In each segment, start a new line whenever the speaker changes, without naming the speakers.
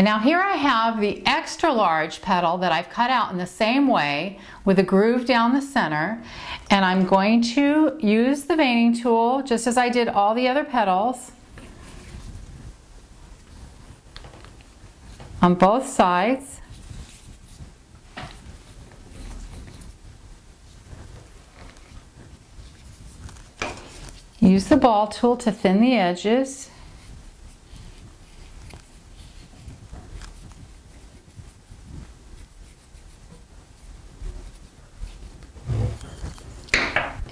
And now here I have the extra large petal that I've cut out in the same way with a groove down the center, and I'm going to use the veining tool just as I did all the other petals on both sides. Use the ball tool to thin the edges.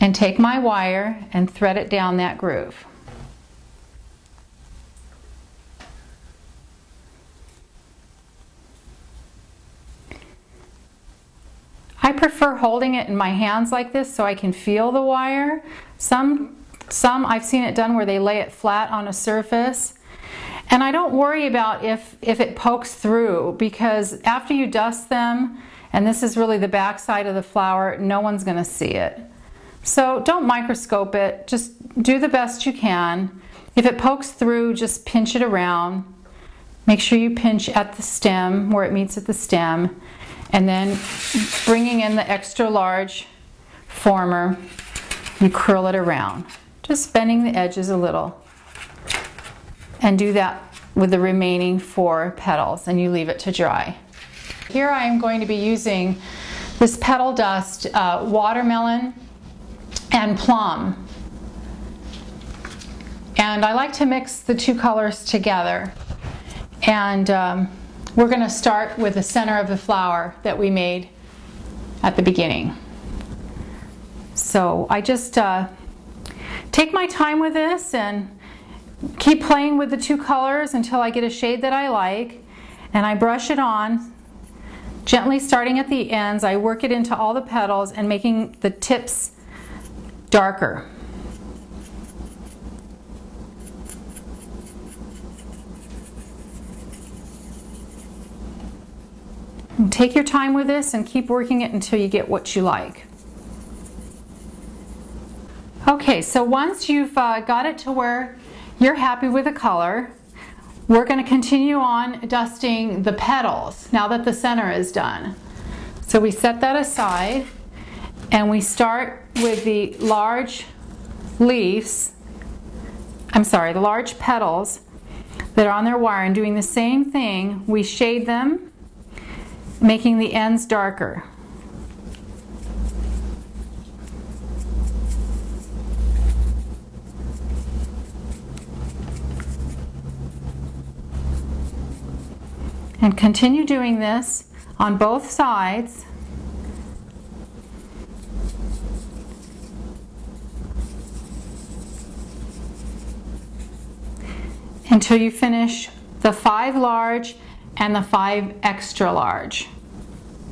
And take my wire and thread it down that groove. I prefer holding it in my hands like this so I can feel the wire. Some I've seen it done where they lay it flat on a surface. And I don't worry about if it pokes through, because after you dust them, and this is really the back side of the flower, no one's going to see it. So don't microscope it, just do the best you can. If it pokes through, just pinch it around. Make sure you pinch at the stem, where it meets at the stem, and then bringing in the extra large former, you curl it around. Just bending the edges a little. And do that with the remaining 4 petals, and you leave it to dry. Here I am going to be using this petal dust, watermelon and plum. And I like to mix the 2 colors together. And we're going to start with the center of the flower that we made at the beginning. So I just take my time with this and keep playing with the 2 colors until I get a shade that I like. And I brush it on, gently starting at the ends. I work it into all the petals and making the tips darker. And take your time with this and keep working it until you get what you like. Okay, so once you've got it to where you're happy with the color, we're going to continue on dusting the petals now that the center is done. So we set that aside and we start with the large leaves, the large petals that are on their wire, and doing the same thing. We shade them, making the ends darker. And continue doing this on both sides until you finish the 5 large and the 5 extra large.